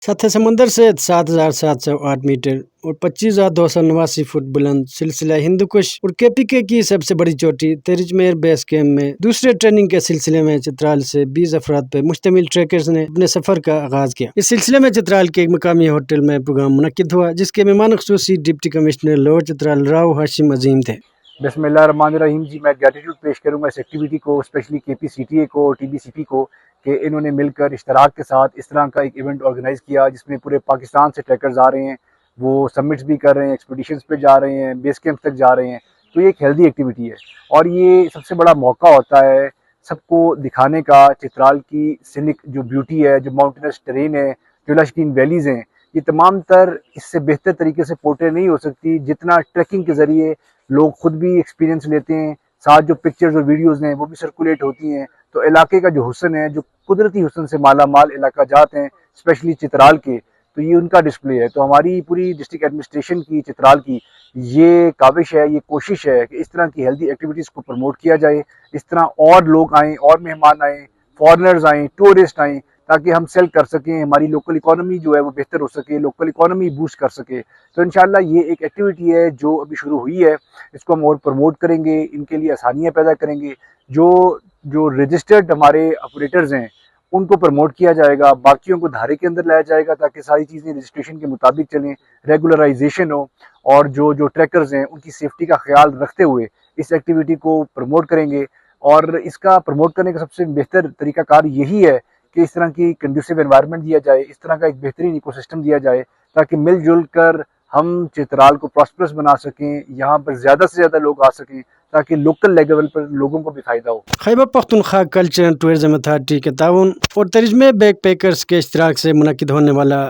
सतह समंदर से 7,708 मीटर और 25,289 फुट बुलंद सिलसिला हिंदुकुश और केपीके की सबसे बड़ी चोटी तेरिजमेर बेस कैंप में दूसरे ट्रेनिंग के सिलसिले में चित्राल से 20 अफराद पर मुश्तमिल ट्रैकर्स ने अपने सफर का आगाज किया। इस सिलसिले में चित्राल के एक मकामी होटल में प्रोग्राम मुनक्किद हुआ, जिसके मेहमान खुसूसी deputy commissioner lower Chitral Rao Hashim Azeem थे। बिस्मिल्लाहिर्रहमानिर्रहीम जी, मैं ग्रेटिट्यूड पेश करूंगा इस एक्टिविटी को, स्पेशली केपीसीटीए को और टीबीसीपी को, कि इन्होंने मिलकर इश्तराक के साथ इस तरह का एक इवेंट ऑर्गेनाइज़ किया जिसमें पूरे पाकिस्तान से ट्रैकर्स आ रहे हैं, वो समिट्स भी कर रहे हैं, एक्सपीडिशंस पे जा रहे हैं, बेस कैंप तक जा रहे हैं। तो ये एक हेल्दी एक्टिविटी है और ये सबसे बड़ा मौका होता है सबको दिखाने का चित्राल की सीनिक जो ब्यूटी है, जो माउंटेनस टेरेन है, जो लशकीन वैलीज़ हैं, ये तमाम तर इससे बेहतर तरीके से पोर्ट्रे नहीं हो सकती जितना ट्रैकिंग के ज़रिए लोग खुद भी एक्सपीरियंस लेते हैं, साथ जो पिक्चर्स और वीडियोज़ हैं वो भी सर्कुलेट होती हैं। तो इलाके का जो हुस्न है, जो कुदरती हुस्न से माला माल इलाका जाते हैं, स्पेशली चित्राल के, तो ये उनका डिस्प्ले है। तो हमारी पूरी डिस्ट्रिक्ट एडमिनिस्ट्रेशन की, चित्राल की ये काविश है, ये कोशिश है कि इस तरह की हेल्दी एक्टिविटीज़ को प्रमोट किया जाए, इस तरह और लोग आएँ, और मेहमान आएँ, फॉरनर्स आएँ, टूरिस्ट आएँ, ताकि हम सेल कर सकें, हमारी लोकल इकोनॉमी जो है वो बेहतर हो सके, लोकल इकोनॉमी बूस्ट कर सके। तो इंशाल्लाह ये एक एक्टिविटी है जो अभी शुरू हुई है, इसको हम और प्रमोट करेंगे, इनके लिए आसानियाँ पैदा करेंगे। जो रजिस्टर्ड हमारे ऑपरेटर्स हैं उनको प्रमोट किया जाएगा, बाकियों को धारे के अंदर लाया जाएगा ताकि सारी चीज़ें रजिस्ट्रेशन के मुताबिक चलें, रेगुलराइजेशन हो, और जो ट्रैकर्स हैं उनकी सेफ्टी का ख्याल रखते हुए इस एक्टिविटी को प्रमोट करेंगे। और इसका प्रमोट करने का सबसे बेहतर तरीकाकार यही है कि इस तरह की कंड्यूसिव एनवायरनमेंट दिया जाए, इस तरह का एक बेहतरीन इकोसिस्टम दिया जाए ताकि मिलजुल कर हम चित्राल को प्रॉस्परस बना सकें, यहाँ पर ज़्यादा से ज़्यादा लोग आ सकें ताकि लोकल लेवल पर लोगों को भी फ़ायदा हो। Khyber Pakhtunkhwa culture and tourism authority के ताउन और तेरिजमे बैक पैकर्स के इश्तराक से मुनक्किद होने वाला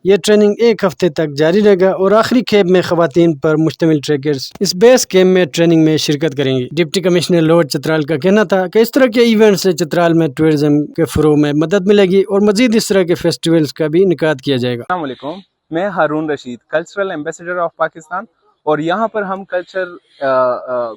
ये ट्रेनिंग एक हफ्ते तक जारी रहेगा और आखिरी खेप में खवातीन पर मुश्तमिल ट्रैकर्स इस बेस कैंप में ट्रेनिंग में शिरकत करेंगे। डिप्टी कमिश्नर लोअर चित्राल का कहना था कि इस तरह के इवेंट से चित्राल में टूरिज्म के फरोग में मदद मिलेगी और मजीद इस तरह के फेस्टिवल्स का भी इनेकाद किया जाएगा। अस्सलाम वालेकुम, मैं Haroon Rashid, cultural ambassador of Pakistan, और यहाँ पर हम कल्चर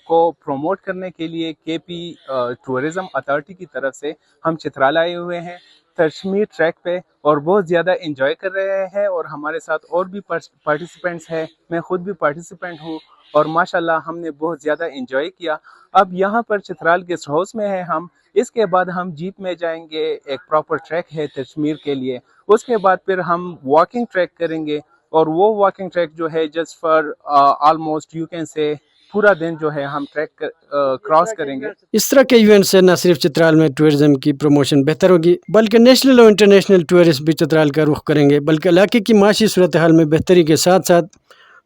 को प्रमोट करने के लिए केपी टूरिज्म अथॉरिटी की तरफ से हम चित्राल आए हुए हैं कश्मीर ट्रैक पे और बहुत ज़्यादा एंजॉय कर रहे हैं। और हमारे साथ और भी पार्टिसिपेंट्स हैं, मैं खुद भी पार्टिसिपेंट हूँ और माशाल्लाह हमने बहुत ज़्यादा एंजॉय किया। अब यहाँ पर चित्राल गेस्ट हाउस में है हम, इसके बाद हम जीप में जाएंगे, एक प्रॉपर ट्रैक है कश्मीर के लिए, उसके बाद फिर हम वॉकिंग ट्रैक करेंगे और वो वॉकिंग ट्रैक जो है just for almost you can say पूरा दिन जो है हम ट्रैक क्रॉस करेंगे। इस तरह के इवेंट से न सिर्फ चित्राल में टूरिज्म की प्रमोशन बेहतर होगी बल्कि नेशनल और इंटरनेशनल टूरिस्ट भी चित्राल का रुख करेंगे, बल्कि इलाके की माशी सूरत हाल में बेहतरी के साथ साथ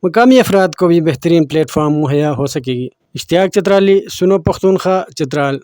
मकामी अफराद को भी बेहतरीन प्लेटफार्म मुहैया हो सकेगी। इश्तियाक चित्राली, सुनो पख्तूनख्वा, चित्राल।